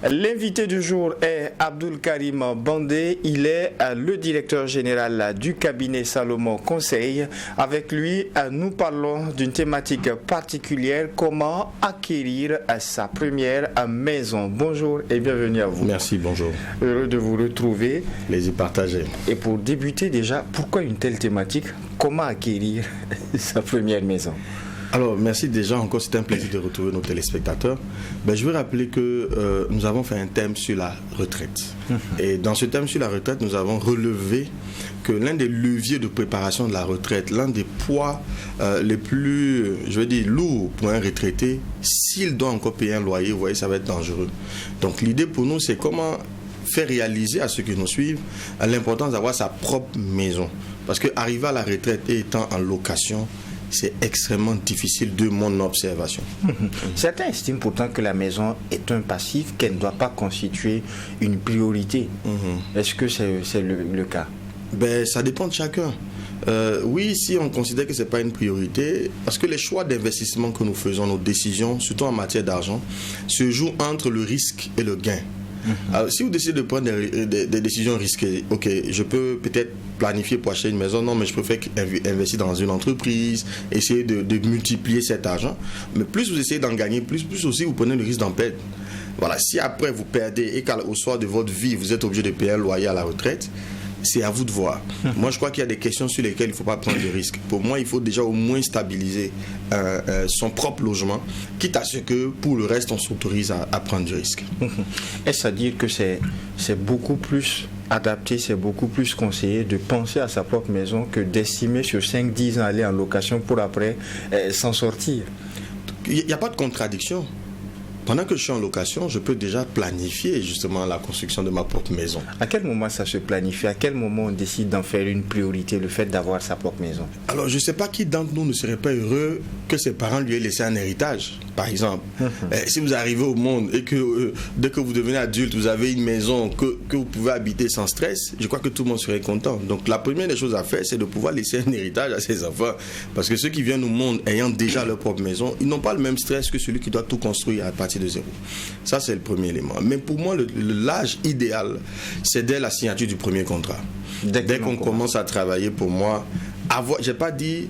L'invité du jour est Abdul Karim Bandé. Il est le directeur général du cabinet Salomon Conseil. Avec lui, nous parlons d'une thématique particulière, comment acquérir sa première maison. Bonjour et bienvenue à vous. Merci, bonjour. Heureux de vous retrouver. Plaisir partagé. Et pour débuter déjà, pourquoi une telle thématique? Comment acquérir sa première maison? Alors, merci déjà encore, c'est un plaisir de retrouver nos téléspectateurs. Je veux rappeler que nous avons fait un thème sur la retraite. Et dans ce thème sur la retraite, nous avons relevé que l'un des leviers de préparation de la retraite, l'un des poids les plus, lourds pour un retraité, s'il doit encore payer un loyer, vous voyez, ça va être dangereux. Donc, l'idée pour nous, c'est comment faire réaliser à ceux qui nous suivent l'importance d'avoir sa propre maison. Parce qu'arriver à la retraite et étant en location, c'est extrêmement difficile de mon observation. Certains estiment pourtant que la maison est un passif, qu'elle ne doit pas constituer une priorité. Est-ce que c'est le cas? Ça dépend de chacun. Oui, si on considère que ce n'est pas une priorité, parce que les choix d'investissement que nous faisons, nos décisions, surtout en matière d'argent, se jouent entre le risque et le gain. Alors, si vous décidez de prendre des décisions risquées, ok, je peux peut-être planifier pour acheter une maison, non, mais je préfère investir dans une entreprise, essayer de multiplier cet argent. Mais plus vous essayez d'en gagner, plus aussi vous prenez le risque d'en perdre. Voilà, si après vous perdez et qu'au soir de votre vie, vous êtes obligé de payer un loyer à la retraite, c'est à vous de voir. Moi, je crois qu'il y a des questions sur lesquelles il ne faut pas prendre de risques. Pour moi, il faut déjà au moins stabiliser son propre logement, quitte à ce que pour le reste, on s'autorise à prendre du risque. Est-ce à dire que c'est beaucoup plus adapté, c'est beaucoup plus conseillé de penser à sa propre maison que d'estimer sur 5-10 ans aller en location pour après s'en sortir? Il n'y a pas de contradiction. Pendant que je suis en location, je peux déjà planifier justement la construction de ma propre maison. À quel moment ça se planifie? À quel moment on décide d'en faire une priorité, le fait d'avoir sa propre maison? Alors, je ne sais pas qui d'entre nous ne serait pas heureux que ses parents lui aient laissé un héritage, par exemple. Si vous arrivez au monde et que dès que vous devenez adulte, vous avez une maison que vous pouvez habiter sans stress, je crois que tout le monde serait content. Donc, la première des choses à faire, c'est de pouvoir laisser un héritage à ses enfants. Parce que ceux qui viennent au monde ayant déjà leur propre maison, ils n'ont pas le même stress que celui qui doit tout construire à partir de zéro. Ça, c'est le premier élément. Mais pour moi, l'âge idéal, c'est dès la signature du premier contrat. Dès qu'on commence à travailler, pour moi, j'ai pas dit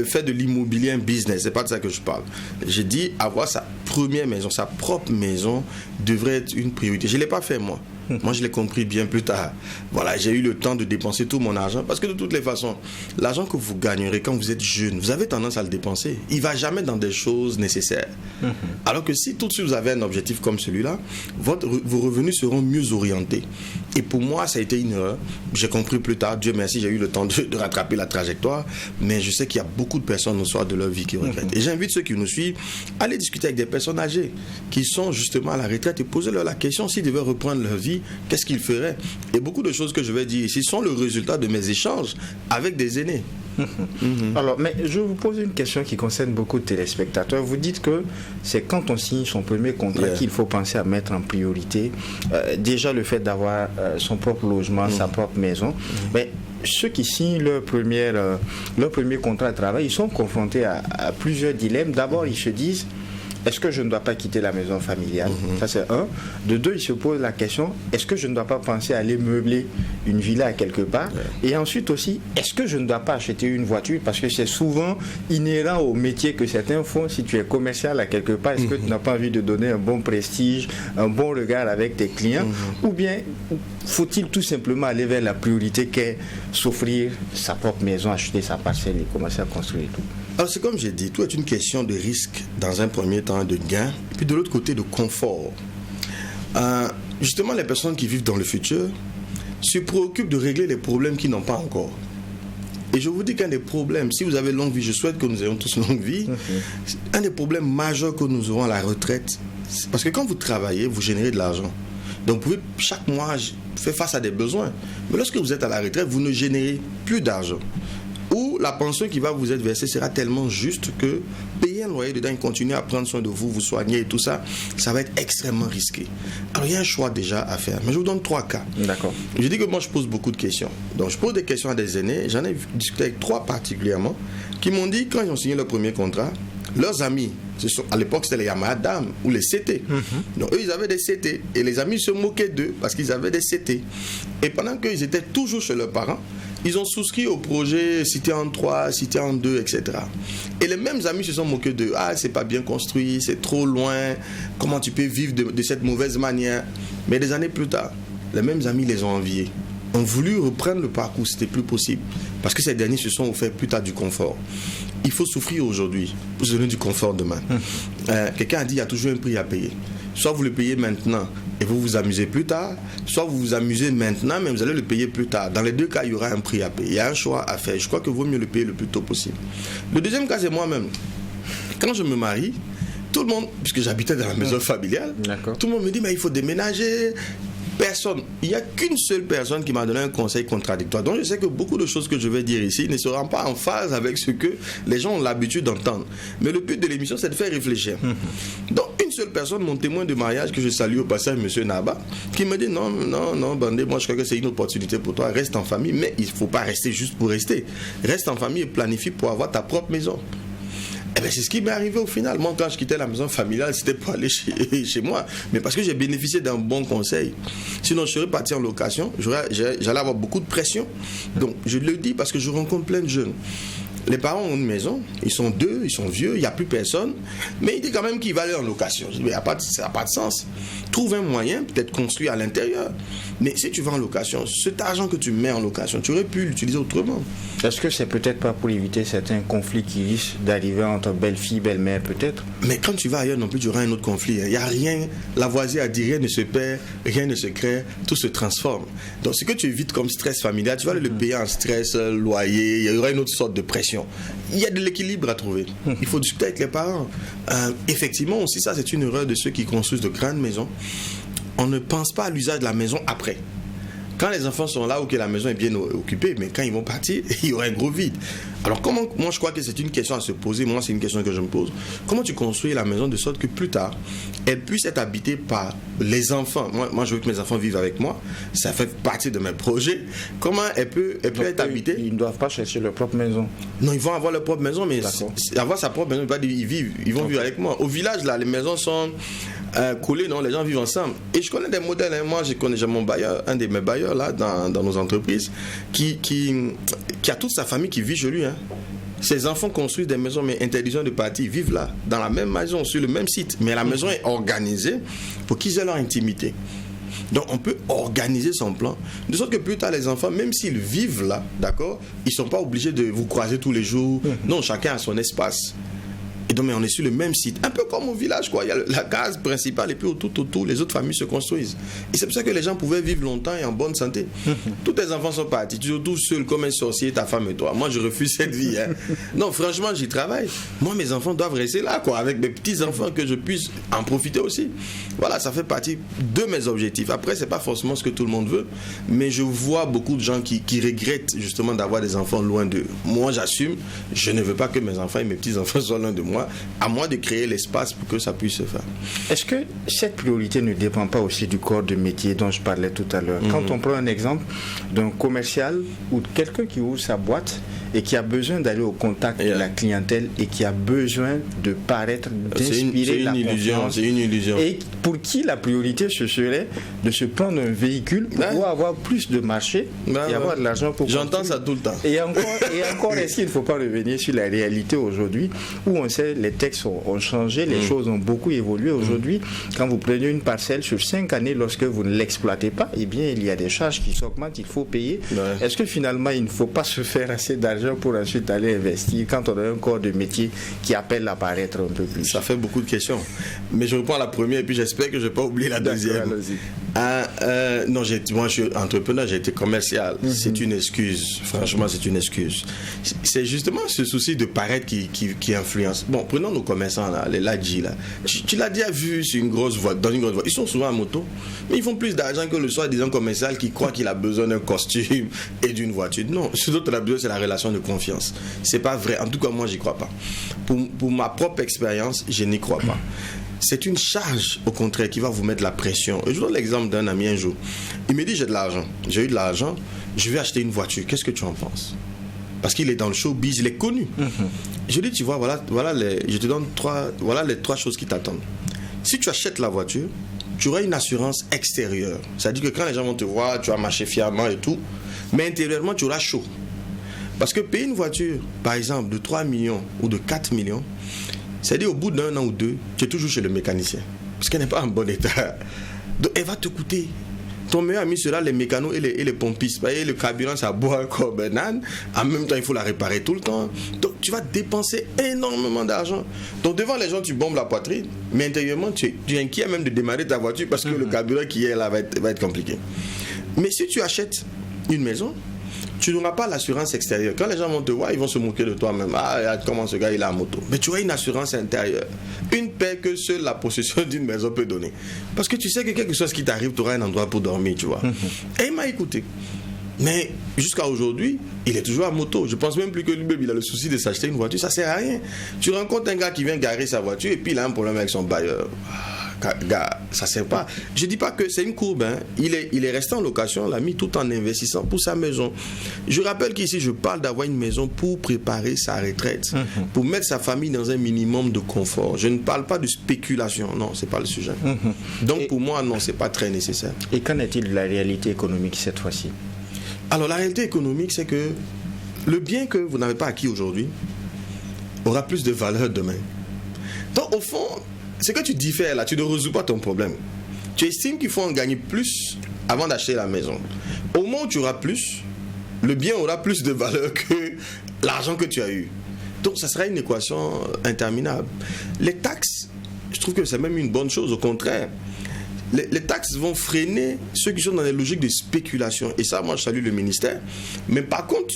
faire de l'immobilier un business, c'est pas de ça que je parle. J'ai dit avoir sa première maison, sa propre maison devrait être une priorité. Je ne l'ai pas fait moi. Moi, je l'ai compris bien plus tard. Voilà, j'ai eu le temps de dépenser tout mon argent. Parce que de toutes les façons, l'argent que vous gagnerez quand vous êtes jeune, vous avez tendance à le dépenser. Il ne va jamais dans des choses nécessaires. Alors que si tout de suite vous avez un objectif comme celui-là, vos revenus seront mieux orientés. Et pour moi, ça a été une erreur. J'ai compris plus tard. Dieu merci, j'ai eu le temps de rattraper la trajectoire. Mais je sais qu'il y a beaucoup de personnes au soir de leur vie qui regrettent. Et j'invite ceux qui nous suivent à aller discuter avec des personnes âgées qui sont justement à la retraite et poser-leur la question s'ils devaient reprendre leur vie. Qu'est-ce qu'il ferait? Et beaucoup de choses que je vais dire ici sont le résultat de mes échanges avec des aînés. Alors, mais je vous pose une question qui concerne beaucoup de téléspectateurs. Vous dites que c'est quand on signe son premier contrat qu'il faut penser à mettre en priorité déjà le fait d'avoir son propre logement, sa propre maison. Mais ceux qui signent leur premier contrat de travail, ils sont confrontés à plusieurs dilemmes. D'abord, ils se disent: est-ce que je ne dois pas quitter la maison familiale? Ça, c'est un. De deux, il se pose la question: est-ce que je ne dois pas penser à aller meubler une villa à quelque part? Et ensuite aussi, est-ce que je ne dois pas acheter une voiture? Parce que c'est souvent inhérent au métier que certains font. Si tu es commercial à quelque part, est-ce que tu n'as pas envie de donner un bon prestige, un bon regard avec tes clients? Ou bien faut-il tout simplement aller vers la priorité qu'est s'offrir sa propre maison, acheter sa parcelle et commencer à construire tout? Alors, c'est comme j'ai dit, tout est une question de risque dans un premier temps, de gain, et puis de l'autre côté de confort. Justement, les personnes qui vivent dans le futur se préoccupent de régler les problèmes qu'ils n'ont pas encore. Et je vous dis qu'un des problèmes, si vous avez longue vie, je souhaite que nous ayons tous longue vie, un des problèmes majeurs que nous aurons à la retraite, c'est parce que quand vous travaillez, vous générez de l'argent. Donc, vous pouvez chaque mois faire face à des besoins. Mais lorsque vous êtes à la retraite, vous ne générez plus d'argent. Ou la pension qui va vous être versée sera tellement juste que payer un loyer dedans, ils continuent à prendre soin de vous, vous soigner et tout ça, ça va être extrêmement risqué. Alors il y a un choix déjà à faire. Mais je vous donne 3 cas. D'accord. Je dis que moi je pose beaucoup de questions. Donc je pose des questions à des aînés. J'en ai discuté avec 3 particulièrement qui m'ont dit quand ils ont signé leur premier contrat, leurs amis, à l'époque c'était les Yamadam ou les CT. Donc eux ils avaient des CT et les amis se moquaient d'eux parce qu'ils avaient des CT. Et pendant qu'ils étaient toujours chez leurs parents, ils ont souscrit au projet Cité en 3, Cité en 2, etc. Et les mêmes amis se sont moqués d'eux. Ah, c'est pas bien construit, c'est trop loin, comment tu peux vivre de cette mauvaise manière. Mais des années plus tard, les mêmes amis les ont enviés. Ont voulu reprendre le parcours, c'était plus possible. Parce que ces derniers se sont offerts plus tard du confort. Il faut souffrir aujourd'hui pour se donner du confort demain. Quelqu'un a dit qu'il y a toujours un prix à payer. Soit vous le payez maintenant et vous vous amusez plus tard, soit vous vous amusez maintenant mais vous allez le payer plus tard. Dans les 2 cas, il y aura un prix à payer. Il y a un choix à faire. Je crois qu'il vaut mieux le payer le plus tôt possible. Le deuxième cas, c'est moi-même. Quand je me marie, tout le monde, puisque j'habitais dans la maison familiale, tout le monde me dit mais il faut déménager. Personne, il n'y a qu'une seule personne qui m'a donné un conseil contradictoire. Donc je sais que beaucoup de choses que je vais dire ici ne seront pas en phase avec ce que les gens ont l'habitude d'entendre. Mais le but de l'émission, c'est de faire réfléchir. Donc une seule personne, mon témoin de mariage, que je salue au passage, M. Naba, qui me dit non, Bandé, moi je crois que c'est une opportunité pour toi, reste en famille, mais il ne faut pas rester juste pour rester. Reste en famille et planifie pour avoir ta propre maison. Eh bien, c'est ce qui m'est arrivé au final. Moi, quand je quittais la maison familiale, c'était pour aller chez moi. Mais parce que j'ai bénéficié d'un bon conseil. Sinon, je serais parti en location. J'allais avoir beaucoup de pression. Donc, je le dis parce que je rencontre plein de jeunes. Les parents ont une maison, ils sont 2, ils sont vieux, il n'y a plus personne, mais il dit quand même qu'il va aller en location. Je dis, mais ça n'a pas de sens. Trouve un moyen, peut-être construire à l'intérieur. Mais si tu vas en location, cet argent que tu mets en location, tu aurais pu l'utiliser autrement. Est-ce que c'est peut-être pas pour éviter certains conflits qui risquent d'arriver entre belle-fille, belle-mère, peut-être? Mais quand tu vas ailleurs non plus, tu auras un autre conflit. Il n'y a rien, Lavoisier a dit, rien ne se perd, rien ne se crée, tout se transforme. Donc ce que tu évites comme stress familial, tu vas le payer en stress, loyer, il y aura une autre sorte de pression. Il y a de l'équilibre à trouver. Il faut discuter avec les parents. Effectivement, aussi ça, c'est une erreur de ceux qui construisent de grandes maisons. On ne pense pas à l'usage de la maison après. Quand les enfants sont là ou que la maison est bien occupée, mais quand ils vont partir, il y aura un gros vide. Alors moi je crois que c'est une question à se poser, moi c'est une question que je me pose. Comment tu construis la maison de sorte que plus tard, elle puisse être habitée par les enfants? Moi je veux que mes enfants vivent avec moi, ça fait partie de mes projets. Comment elle peut être habitée? Ils ne doivent pas chercher leur propre maison. Non, ils vont avoir leur propre maison, mais avoir sa propre maison, ils vont vivre avec moi. Au village là, les maisons sont collées, non, les gens vivent ensemble. Et je connais des modèles, hein. Moi j'ai mon bailleur, un de mes bailleurs là dans nos entreprises qui a toute sa famille qui vit chez lui, hein. Ses enfants construisent des maisons mais interdiction de partir, ils vivent là dans la même maison sur le même site, mais la maison est organisée pour qu'ils aient leur intimité. Donc on peut organiser son plan de sorte que plus tard les enfants, même s'ils vivent là, d'accord, ils sont pas obligés de vous croiser tous les jours. Non, chacun a son espace. Et donc, mais on est sur le même site, un peu comme au village, quoi. Il y a la case principale et puis autour, les autres familles se construisent. Et c'est pour ça que les gens pouvaient vivre longtemps et en bonne santé. Tous tes enfants sont partis, tu es tout seul comme un sorcier, ta femme et toi. Moi, je refuse cette vie, hein. Non, franchement, j'y travaille. Moi, mes enfants doivent rester là, quoi, avec mes petits-enfants, que je puisse en profiter aussi. Voilà, ça fait partie de mes objectifs. Après, c'est pas forcément ce que tout le monde veut, mais je vois beaucoup de gens qui regrettent justement d'avoir des enfants loin d'eux. Moi, j'assume, je ne veux pas que mes enfants et mes petits-enfants soient loin de moi. À moi de créer l'espace pour que ça puisse se faire. Est-ce que cette priorité ne dépend pas aussi du corps de métier dont je parlais tout à l'heure? Quand on prend un exemple d'un commercial ou de quelqu'un qui ouvre sa boîte et qui a besoin d'aller au contact de la clientèle et qui a besoin de paraître, d'inspirer la confiance. C'est une illusion. Et pour qui la priorité ce serait de se prendre un véhicule pour pouvoir avoir plus de marché et avoir de l'argent pour J'entends ça tout le temps. Et encore est-ce qu'il ne faut pas revenir sur la réalité aujourd'hui où on sait les textes ont changé, les choses ont beaucoup évolué aujourd'hui. Quand vous prenez une parcelle sur 5 années, lorsque vous ne l'exploitez pas, eh bien il y a des charges qui s'augmentent, il faut payer. Est-ce que finalement il ne faut pas se faire assez d'argent pour ensuite aller investir quand on a un corps de métier qui appelle à paraître un peu plus? Ça fait beaucoup de questions. Mais je reprends la première et puis j'espère que je ne vais pas oublier la deuxième. Non, moi je suis entrepreneur, j'ai été commercial. C'est une excuse. Franchement, c'est une excuse. C'est justement ce souci de paraître qui influence. Bon, prenons nos commerçants, là, les Ladji, là. Tu l'as déjà vu sur une grosse voie, dans une grosse voie. Ils sont souvent à moto, mais ils font plus d'argent que le soi-disant commercial qui croit qu'il a besoin d'un costume et d'une voiture. Non, ce dont on a besoin, c'est la relation de confiance. C'est pas vrai. En tout cas, moi, j'y crois pas. Pour ma propre expérience, je n'y crois pas. C'est une charge, au contraire, qui va vous mettre la pression. Et je vous donne l'exemple d'un ami un jour. Il me dit, j'ai eu de l'argent, je vais acheter une voiture. Qu'est-ce que tu en penses? Parce qu'il est dans le showbiz, il est connu. Je lui dis, tu vois, je te donne les 3 choses qui t'attendent. Si tu achètes la voiture, tu auras une assurance extérieure. C'est-à-dire que quand les gens vont te voir, tu vas marcher fièrement et tout. Mais intérieurement, tu auras chaud. Parce que payer une voiture, par exemple, de 3 millions ou de 4 millions, c'est-à-dire au bout d'1 an ou 2, tu es toujours chez le mécanicien. Parce qu'elle n'est pas en bon état. Donc elle va te coûter. Ton meilleur ami sera les mécanos et les pompistes. Et le carburant, ça boit comme un âne. En même temps, il faut la réparer tout le temps. Donc tu vas dépenser énormément d'argent. Donc devant les gens, tu bombes la poitrine. Mais intérieurement, tu es inquiet même de démarrer ta voiture parce que le carburant qui est là va être compliqué. Mais si tu achètes une maison, tu n'auras pas l'assurance extérieure. Quand les gens vont te voir, ils vont se moquer de toi-même. Ah, comment ce gars, il a une moto. Mais tu auras une assurance intérieure. Une paix que seule la possession d'une maison peut donner. Parce que tu sais que quelque chose qui t'arrive, tu auras un endroit pour dormir, tu vois. Et il m'a écouté. Mais jusqu'à aujourd'hui, il est toujours à moto. Je pense même plus que lui-même, il a le souci de s'acheter une voiture. Ça sert à rien. Tu rencontres un gars qui vient garer sa voiture et puis il a un problème avec son bailleur. Gars, ça sert pas. Je dis pas que c'est une courbe, hein. Il est resté en location, l'a mis tout en investissant pour sa maison. Je rappelle qu'ici je parle d'avoir une maison pour préparer sa retraite, pour mettre sa famille dans un minimum de confort. Je ne parle pas de spéculation, non, c'est pas le sujet. Donc pour moi, non, c'est pas très nécessaire. Et qu'en est-il de la réalité économique cette fois-ci? Alors la réalité économique, c'est que le bien que vous n'avez pas acquis aujourd'hui aura plus de valeur demain. Donc au fond, ce que tu diffères là, tu ne résous pas ton problème. Tu estimes qu'il faut en gagner plus avant d'acheter la maison. Au moment où tu auras plus, le bien aura plus de valeur que l'argent que tu as eu. Donc ça sera une équation interminable. Les taxes, je trouve que c'est même une bonne chose, au contraire. Les taxes vont freiner ceux qui sont dans des logiques de spéculation. Et ça, moi, je salue le ministère. Mais par contre,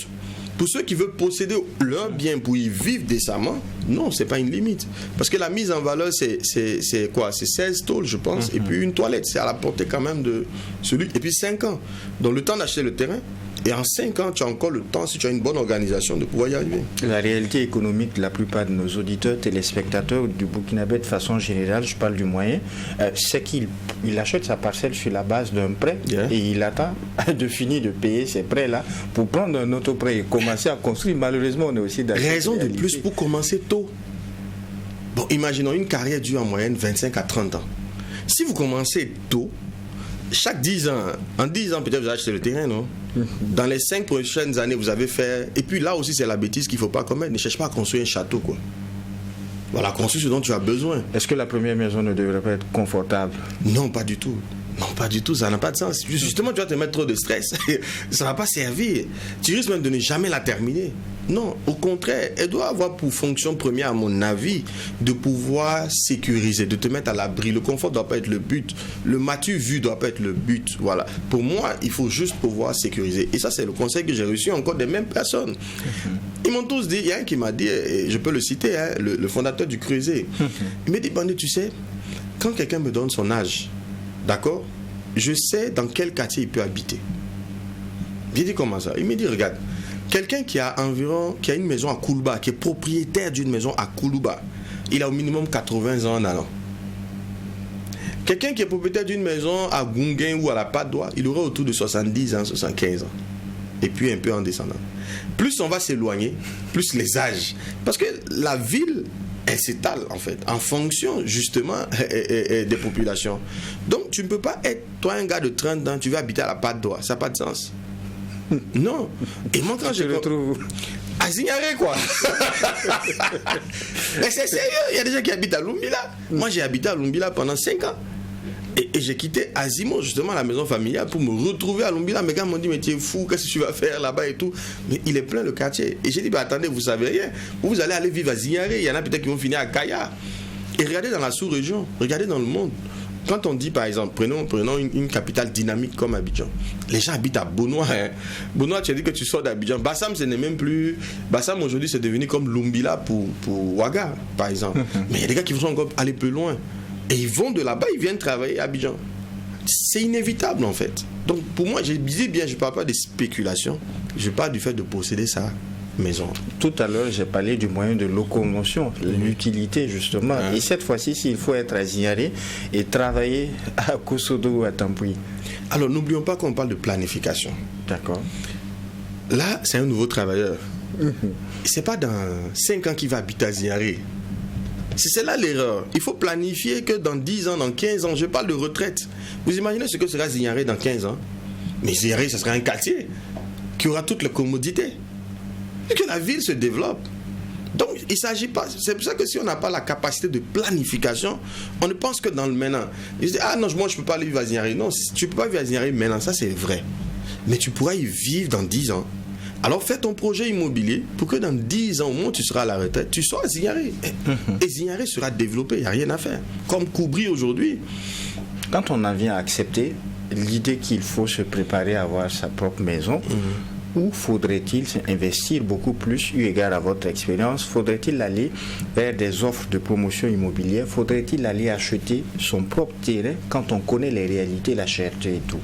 pour ceux qui veulent posséder leur bien pour y vivre décemment, non, c'est pas une limite. Parce que la mise en valeur, c'est quoi? C'est 16 tôles, je pense. Et puis une toilette, c'est à la portée quand même de celui. Et puis 5 ans. Donc le temps d'acheter le terrain. Et en 5 ans, tu as encore le temps, si tu as une bonne organisation, de pouvoir y arriver. La réalité économique de la plupart de nos auditeurs, téléspectateurs du Burkinabé de façon générale, je parle du moyen, c'est qu'il achète sa parcelle sur la base d'un prêt et il attend de finir de payer ces prêts-là pour prendre un autre prêt et commencer à construire. Malheureusement, on est aussi dans raison de plus pour commencer tôt. Bon, imaginons une carrière dure en moyenne 25 à 30 ans. Si vous commencez tôt, chaque 10 ans, en 10 ans peut-être vous achetez le terrain, non? Dans les 5 prochaines années, vous avez fait... Et puis là aussi, c'est la bêtise qu'il ne faut pas commettre. Ne cherche pas à construire un château, quoi. Voilà, construire ce dont tu as besoin. Est-ce que la première maison ne devrait pas être confortable? Non, pas du tout. Non, pas du tout, ça n'a pas de sens. Justement, tu vas te mettre trop de stress. Ça ne va pas servir. Tu risques même de ne jamais la terminer. Non, au contraire, elle doit avoir pour fonction première, à mon avis, de pouvoir sécuriser, de te mettre à l'abri. Le confort ne doit pas être le but. Le m'as-tu vu ne doit pas être le but. Voilà. Pour moi, il faut juste pouvoir sécuriser. Et ça, c'est le conseil que j'ai reçu encore des mêmes personnes. Ils m'ont tous dit, il y a un qui m'a dit, et je peux le citer, hein, le fondateur du Creuset. Il m'a dit, Bandit, tu sais, quand quelqu'un me donne son âge, d'accord, je sais dans quel quartier il peut habiter. J'ai dit comment ça? Il me dit, regarde, quelqu'un qui a une maison à Koulouba, qui est propriétaire d'une maison à Koulouba, il a au minimum 80 ans en allant. Quelqu'un qui est propriétaire d'une maison à Gungen ou à la Padoua, il aura autour de 70 ans, 75 ans. Et puis un peu en descendant. Plus on va s'éloigner, plus les âges. Parce que la ville, elle s'étale en fait, en fonction justement des populations. Donc tu ne peux pas être, toi un gars de 30 ans, tu vas habiter à la Padoua, ça n'a pas de sens. Non. Et moi quand je retrouve à Zignaré quoi. Mais c'est sérieux, il y a des gens qui habitent à Lumbila. Moi j'ai habité à Lumbila pendant 5 ans. Et j'ai quitté Azimo, justement, la maison familiale, pour me retrouver à Lumbila. Mes gars m'ont dit, mais tu es fou, qu'est-ce que tu vas faire là-bas et tout. Mais il est plein le quartier. Et j'ai dit, bah attendez, vous savez rien. Vous allez aller vivre à Zignaré. Il y en a peut-être qui vont finir à Kaya. Et regardez dans la sous-région, regardez dans le monde. quand on dit par exemple, prenons une capitale dynamique comme Abidjan, les gens habitent à Bonoa. Bonoa, tu as dit que tu sors d'Abidjan. Bassam, ce n'est même plus. Bassam aujourd'hui, c'est devenu comme Lumbila pour Ouaga, par exemple. Mais il y a des gars qui vont encore aller plus loin. Et ils vont de là-bas, ils viennent travailler à Abidjan. C'est inévitable en fait. Donc pour moi, je dis bien, je ne parle pas de spéculation, je parle du fait de posséder sa maison. Tout à l'heure, j'ai parlé du moyen de locomotion, l'utilité justement. Et cette fois-ci, s'il faut être à Ziaré et travailler à Kosodo ou à Tampoui. Alors n'oublions pas qu'on parle de planification. D'accord. Là, c'est un nouveau travailleur. C'est pas dans 5 ans qu'il va habiter à Ziaré. C'est là l'erreur. Il faut planifier que dans 10 ans, dans 15 ans, je parle de retraite. Vous imaginez ce que sera Ziaré dans 15 ans? Mais Ziaré, ce sera un quartier qui aura toutes les commodités. Et que la ville se développe. Donc, il ne s'agit pas. C'est pour ça que si on n'a pas la capacité de planification, on ne pense que dans le maintenant. Ils disent, ah non, moi je ne peux pas aller vivre à Ziaré. Non, tu ne peux pas vivre à Ziaré maintenant, ça c'est vrai. Mais tu pourras y vivre dans 10 ans. Alors fais ton projet immobilier pour que dans 10 ans, au moins tu seras à la retraite, tu sois à Ziaré. Et Ziaré sera développé, il n'y a rien à faire. Comme Koubri aujourd'hui. Quand on en vient à accepter l'idée qu'il faut se préparer à avoir sa propre maison, où faudrait-il investir beaucoup plus, eu égard à votre expérience? Faudrait-il aller vers des offres de promotion immobilière? Faudrait-il aller acheter son propre terrain quand on connaît les réalités, la cherté et tout?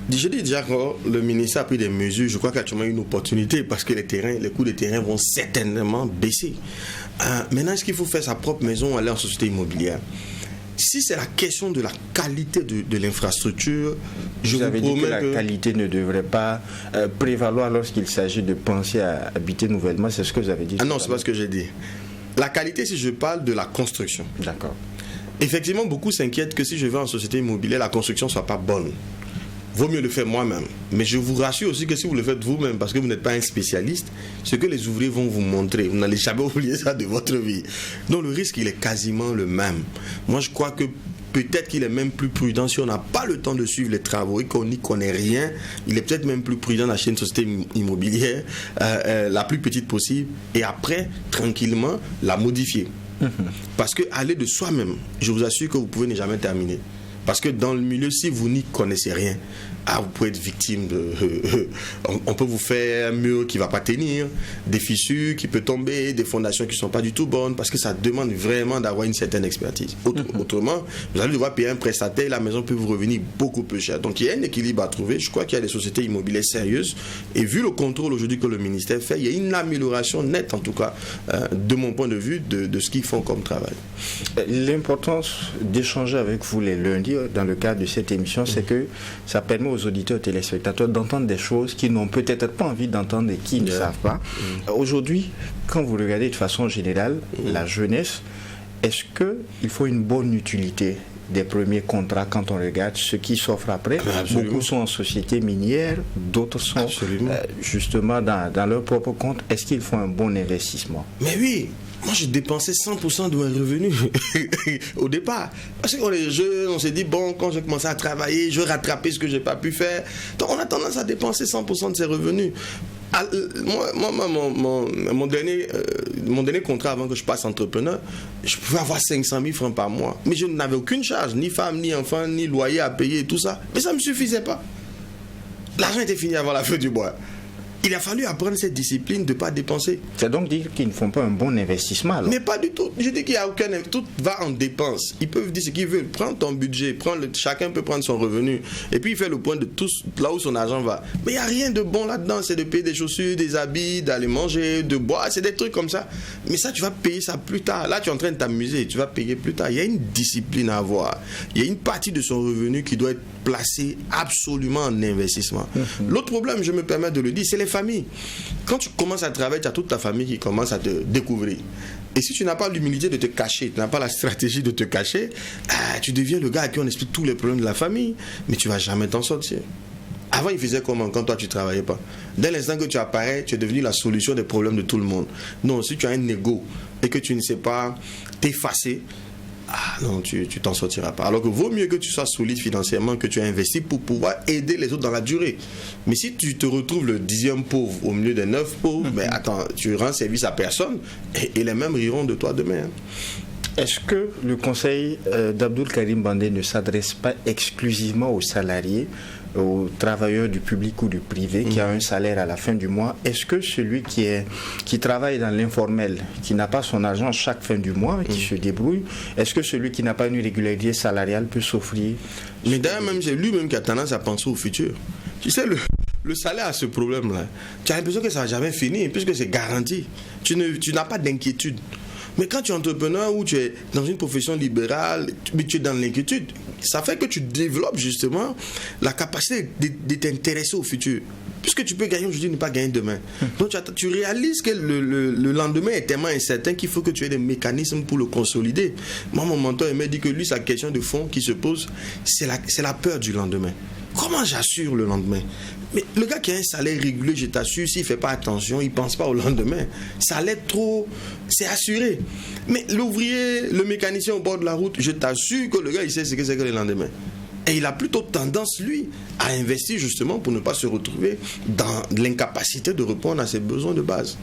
Je dis déjà que le ministère a pris des mesures. Je crois qu'actuellement il y a une opportunité parce que les coûts des terrains vont certainement baisser. Maintenant, est-ce qu'il faut faire sa propre maison ou aller en société immobilière? Si c'est la question de la qualité de l'infrastructure, je vous promets que la qualité ne devrait pas prévaloir lorsqu'il s'agit de penser à habiter nouvellement. C'est ce que vous avez dit. Ah non, c'est pas ce que j'ai dit. La qualité, si je parle de la construction. D'accord. Effectivement, beaucoup s'inquiètent que si je vais en société immobilière, la construction ne soit pas bonne. Vaut mieux le faire moi-même. Mais je vous rassure aussi que si vous le faites vous-même, parce que vous n'êtes pas un spécialiste, ce que les ouvriers vont vous montrer, vous n'allez jamais oublier ça de votre vie. Donc le risque, il est quasiment le même. Moi, je crois que peut-être qu'il est même plus prudent si on n'a pas le temps de suivre les travaux et qu'on n'y connaît rien. Il est peut-être même plus prudent d'acheter une société immobilière la plus petite possible et après, tranquillement, la modifier. Parce que aller de soi-même, je vous assure que vous pouvez ne jamais terminer. Parce que dans le milieu, si vous n'y connaissez rien, vous pouvez être victime de... on peut vous faire un mur qui ne va pas tenir, des fissures qui peuvent tomber, des fondations qui ne sont pas du tout bonnes, parce que ça demande vraiment d'avoir une certaine expertise. Autrement, vous allez devoir payer un prestataire, la maison peut vous revenir beaucoup plus cher. Donc il y a un équilibre à trouver. Je crois qu'il y a des sociétés immobilières sérieuses. Et vu le contrôle aujourd'hui que le ministère fait, il y a une amélioration nette, en tout cas, de mon point de vue, de ce qu'ils font comme travail. L'importance d'échanger avec vous les lundis dans le cadre de cette émission, c'est que ça permet aux auditeurs et téléspectateurs d'entendre des choses qu'ils n'ont peut-être pas envie d'entendre et qu'ils ne savent pas. Aujourd'hui, quand vous regardez de façon générale la jeunesse, est-ce qu'il faut une bonne utilité des premiers contrats quand on regarde ce qui s'offre après? Absolument. Beaucoup sont en société minière, d'autres sont justement dans leur propre compte. Est-ce qu'ils font un bon investissement? Mais oui. Moi, j'ai dépensé 100% de mes revenus au départ. Parce qu'on est jeunes, on s'est dit, bon, quand j'ai commencé à travailler, je vais rattraper ce que je n'ai pas pu faire. Donc, on a tendance à dépenser 100% de ses revenus. Mon dernier contrat avant que je passe entrepreneur, je pouvais avoir 500 000 francs par mois. Mais je n'avais aucune charge, ni femme, ni enfant, ni loyer à payer et tout ça. Mais ça ne me suffisait pas. L'argent était fini avant la fin du mois. Il a fallu apprendre cette discipline de ne pas dépenser. C'est donc dire qu'ils ne font pas un bon investissement alors. Mais pas du tout. Je dis qu'il n'y a aucun... Tout va en dépenses. Ils peuvent dire ce qu'ils veulent. Prends ton budget. Chacun peut prendre son revenu. Et puis il fait le point de tout là où son argent va. Mais il n'y a rien de bon là-dedans. C'est de payer des chaussures, des habits, d'aller manger, de boire. C'est des trucs comme ça. Mais ça, tu vas payer ça plus tard. Là, tu es en train de t'amuser. Tu vas payer plus tard. Il y a une discipline à avoir. Il y a une partie de son revenu qui doit être placée absolument en investissement. L'autre problème, je me permets de le dire, c'est les familles. Quand tu commences à travailler, tu as toute ta famille qui commence à te découvrir. Et si tu n'as pas l'humilité de te cacher, tu n'as pas la stratégie de te cacher, tu deviens le gars à qui on explique tous les problèmes de la famille, mais tu ne vas jamais t'en sortir. Avant, il faisait comment quand toi tu ne travaillais pas? Dès l'instant que tu apparais, tu es devenu la solution des problèmes de tout le monde. Non, si tu as un ego et que tu ne sais pas t'effacer, non, tu t'en sortiras pas. Alors que vaut mieux que tu sois solide financièrement, que tu aies investi pour pouvoir aider les autres dans la durée. Mais si tu te retrouves le 10e pauvre au milieu des 9 pauvres, mais attends, tu rends service à personne et les mêmes riront de toi demain. Est-ce que le conseil d'Abdoul Karim Bandeh ne s'adresse pas exclusivement aux salariés, aux travailleurs du public ou du privé qui a un salaire à la fin du mois? Est-ce que celui qui travaille dans l'informel, qui n'a pas son argent chaque fin du mois, qui se débrouille, est-ce que celui qui n'a pas une régularité salariale peut s'offrir? Mais d'ailleurs, même c'est lui-même qui a tendance à penser au futur. Tu sais, le salaire a ce problème-là. Tu as l'impression que ça ne va jamais finir, puisque c'est garanti. Tu n'as pas d'inquiétude. Mais quand tu es entrepreneur ou tu es dans une profession libérale, mais tu es dans l'inquiétude, ça fait que tu développes justement la capacité de t'intéresser au futur. Puisque tu peux gagner aujourd'hui et ne pas gagner demain. Donc tu réalises que le lendemain est tellement incertain qu'il faut que tu aies des mécanismes pour le consolider. Moi, mon mentor, il m'a dit que lui, sa question de fond qui se pose, c'est la peur du lendemain. Comment j'assure le lendemain? Mais le gars qui a un salaire régulier, je t'assure, s'il ne fait pas attention, il ne pense pas au lendemain. Ça l'aide trop, c'est assuré. Mais l'ouvrier, le mécanicien au bord de la route, je t'assure que le gars, il sait ce que c'est que le lendemain. Et il a plutôt tendance, lui, à investir justement pour ne pas se retrouver dans l'incapacité de répondre à ses besoins de base.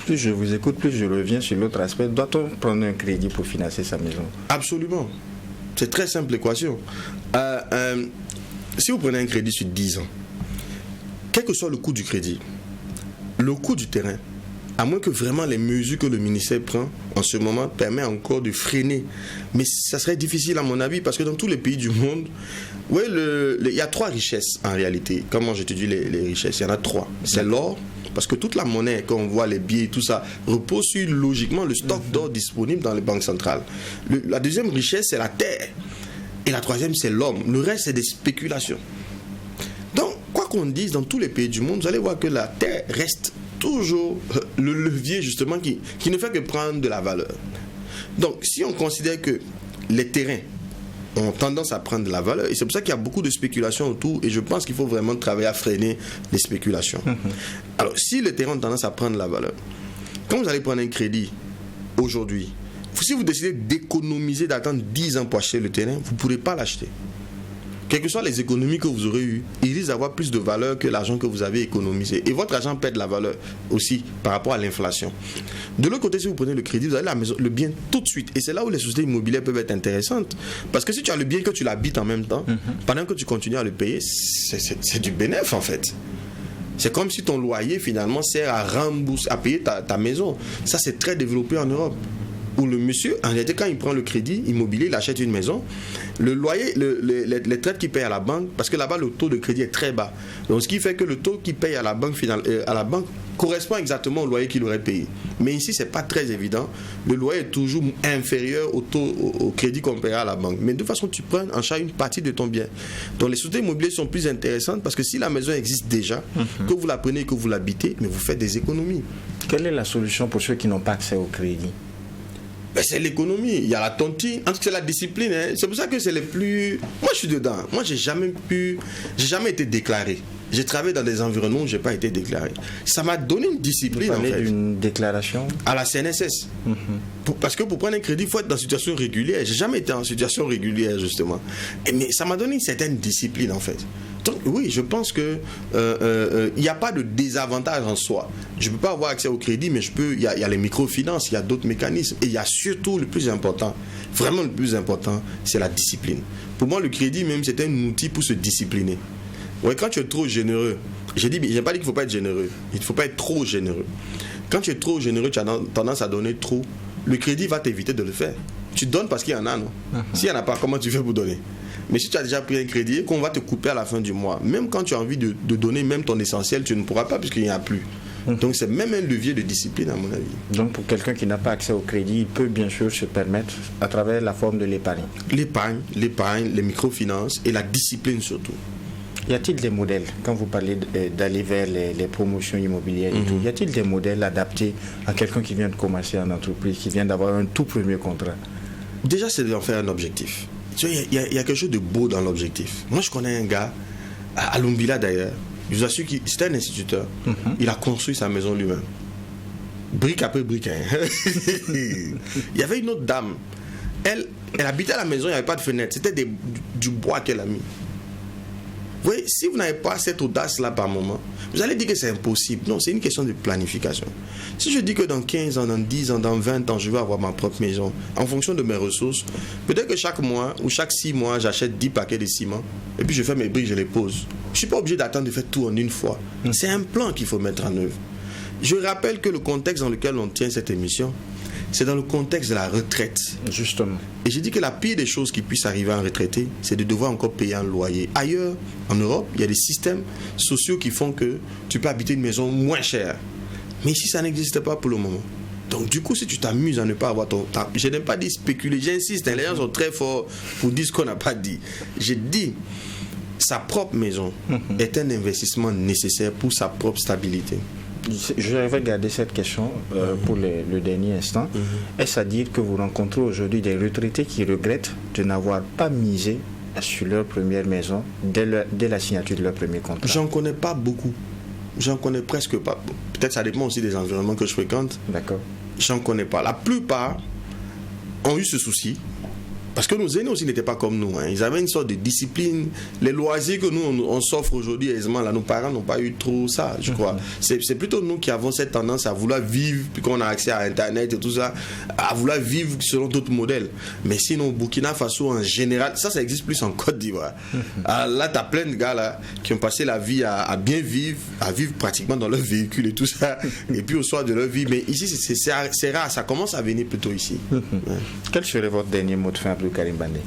Plus je vous écoute, plus je reviens sur l'autre aspect. Doit-on prendre un crédit pour financer sa maison? Absolument. C'est très simple l'équation. Si vous prenez un crédit sur 10 ans, quel que soit le coût du crédit, le coût du terrain, à moins que vraiment les mesures que le ministère prend en ce moment permettent encore de freiner. Mais ça serait difficile à mon avis parce que dans tous les pays du monde, ouais, il y a 3 richesses en réalité. Comment j'étudie les richesses? Il y en a 3. C'est l'or, parce que toute la monnaie, quand on voit les billets, tout ça, repose sur logiquement le stock d'or disponible dans les banques centrales. La deuxième richesse, c'est la terre. Et la troisième, c'est l'homme. Le reste, c'est des spéculations. Donc, quoi qu'on dise, dans tous les pays du monde, vous allez voir que la terre reste toujours le levier, justement, qui ne fait que prendre de la valeur. Donc, si on considère que les terrains ont tendance à prendre de la valeur, et c'est pour ça qu'il y a beaucoup de spéculations autour, et je pense qu'il faut vraiment travailler à freiner les spéculations. Alors, si les terrains ont tendance à prendre de la valeur, quand vous allez prendre un crédit aujourd'hui, si vous décidez d'économiser, d'attendre 10 ans pour acheter le terrain, vous ne pourrez pas l'acheter. Quelles que soient les économies que vous aurez eues, il risque d'avoir plus de valeur que l'argent que vous avez économisé. Et votre argent perd de la valeur aussi par rapport à l'inflation. De l'autre côté, si vous prenez le crédit, vous avez la maison, le bien tout de suite. Et c'est là où les sociétés immobilières peuvent être intéressantes. Parce que si tu as le bien que tu l'habites en même temps, pendant que tu continues à le payer, c'est du bénéfice en fait. C'est comme si ton loyer finalement sert à rembourser, à payer ta maison. Ça, c'est très développé en Europe. Où le monsieur, en réalité, quand il prend le crédit immobilier, il achète une maison, le loyer, les traites qu'il paye à la banque, parce que là-bas, le taux de crédit est très bas. Donc, ce qui fait que le taux qu'il paye à la banque, correspond exactement au loyer qu'il aurait payé. Mais ici, ce n'est pas très évident. Le loyer est toujours inférieur au crédit qu'on paye à la banque. Mais de toute façon, tu prends en charge une partie de ton bien. Donc, les sociétés immobilières sont plus intéressantes parce que si la maison existe déjà, que vous la prenez et que vous l'habitez, mais vous faites des économies. Quelle est la solution pour ceux qui n'ont pas accès au crédit? Ben c'est l'économie, il y a la tontine, en tout cas c'est la discipline, hein. C'est pour ça que c'est les plus... Moi je suis dedans, moi j'ai jamais été déclaré. J'ai travaillé dans des environnements où je n'ai pas été déclaré. Ça m'a donné une discipline en fait. D'une déclaration à la CNSS. Parce que pour prendre un crédit, il faut être dans une situation régulière. J'ai jamais été en situation régulière justement. Mais ça m'a donné une certaine discipline en fait. Donc oui, je pense que il n'y a pas de désavantage en soi. Je ne peux pas avoir accès au crédit, mais il y a les microfinances, il y a d'autres mécanismes. Et il y a surtout le plus important, vraiment le plus important, c'est la discipline. Pour moi, le crédit même, c'est un outil pour se discipliner. Ouais, quand tu es trop généreux, j'ai pas dit qu'il ne faut pas être généreux, il ne faut pas être trop généreux. Quand tu es trop généreux, tu as tendance à donner trop. Le crédit va t'éviter de le faire. Tu donnes parce qu'il y en a, non? S'il n'y en a pas, comment tu fais pour donner? Mais si tu as déjà pris un crédit, qu'on va te couper à la fin du mois, même quand tu as envie de donner même ton essentiel, tu ne pourras pas puisqu'il n'y en a plus. Donc c'est même un levier de discipline à mon avis. Donc pour quelqu'un qui n'a pas accès au crédit, il peut bien sûr se permettre à travers la forme de l'épargne. L'épargne, les microfinances et la discipline surtout. Y a-t-il des modèles, quand vous parlez d'aller vers les promotions immobilières et tout, y a-t-il des modèles adaptés à quelqu'un qui vient de commencer en entreprise, qui vient d'avoir un tout premier contrat? Déjà, c'est d'en faire un objectif. Il y a quelque chose de beau dans l'objectif. Moi, je connais un gars, à Lumbila d'ailleurs, je vous assure que c'était un instituteur. Il a construit sa maison lui-même. Brique après brique. Hein. Il y avait une autre dame. Elle habitait à la maison, il n'y avait pas de fenêtre. C'était du bois qu'elle a mis. Vous voyez, si vous n'avez pas cette audace-là par moment, vous allez dire que c'est impossible. Non, c'est une question de planification. Si je dis que dans 15 ans, dans 10 ans, dans 20 ans, je vais avoir ma propre maison, en fonction de mes ressources, peut-être que chaque mois ou chaque 6 mois, j'achète 10 paquets de ciment et puis je fais mes briques, je les pose. Je ne suis pas obligé d'attendre de faire tout en une fois. C'est un plan qu'il faut mettre en œuvre. Je rappelle que le contexte dans lequel on tient cette émission, c'est dans le contexte de la retraite. Justement. Et j'ai dit que la pire des choses qui puissent arriver à un retraité, c'est de devoir encore payer un loyer. Ailleurs, en Europe, il y a des systèmes sociaux qui font que tu peux habiter une maison moins chère. Mais ici, ça n'existe pas pour le moment. Donc, du coup, si tu t'amuses à ne pas avoir ton temps, je n'aime pas dire spéculer, j'insiste, les gens sont très forts pour dire ce qu'on n'a pas dit. J'ai dit, sa propre maison est un investissement nécessaire pour sa propre stabilité. Je vais garder cette question pour le dernier instant. Est-ce à dire que vous rencontrez aujourd'hui des retraités qui regrettent de n'avoir pas misé sur leur première maison dès la signature de leur premier contrat? J'en connais pas beaucoup. J'en connais presque pas. Peut-être ça dépend aussi des environnements que je fréquente. D'accord. J'en connais pas. La plupart ont eu ce souci. Parce que nos aînés aussi n'étaient pas comme nous. Ils avaient une sorte de discipline. Les loisirs que nous, on s'offre aujourd'hui aisément, là, nos parents n'ont pas eu trop ça, je crois. C'est plutôt nous qui avons cette tendance à vouloir vivre, puis qu'on a accès à Internet et tout ça, à vouloir vivre selon d'autres modèles. Mais sinon, au Burkina Faso, en général, ça existe plus en Côte d'Ivoire. Là, tu as plein de gars là, qui ont passé la vie à bien vivre, à vivre pratiquement dans leur véhicule et tout ça, et puis au soir de leur vie. Mais ici, c'est rare, ça commence à venir plutôt ici. Quel serait votre dernier mot de fin, Karim Bandé?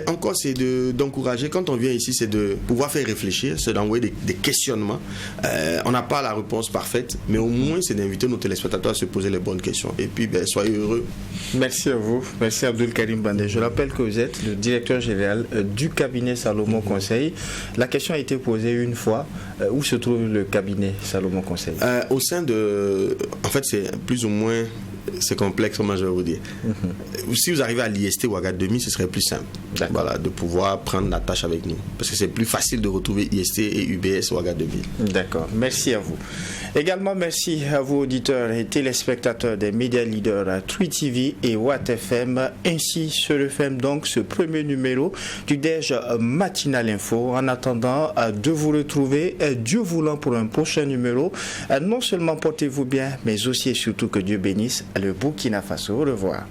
Encore, c'est d'encourager. Quand on vient ici, c'est de pouvoir faire réfléchir, c'est d'envoyer des questionnements. On n'a pas la réponse parfaite, mais au moins, c'est d'inviter nos téléspectateurs à se poser les bonnes questions. Et puis, soyez heureux. Merci à vous. Merci Abdoul Karim Bandé. Je rappelle que vous êtes le directeur général du cabinet Salomon Conseil. La question a été posée une fois. Où se trouve le cabinet Salomon Conseil? Au sein de... En fait, c'est plus ou moins... C'est complexe, comment je vais vous dire. Si vous arrivez à l'IST Ouagadougou, ce serait plus simple, voilà, de pouvoir prendre la tâche avec nous. Parce que c'est plus facile de retrouver IST et UBS Ouagadougou. D'accord, merci à vous. Également, merci à vous, auditeurs et téléspectateurs des médias leaders Trui TV et Watt FM. Ainsi se referme donc ce premier numéro du DEJ Matinal Info. En attendant de vous retrouver, Dieu voulant, pour un prochain numéro, non seulement portez-vous bien, mais aussi et surtout que Dieu bénisse le Burkina Faso. Au revoir.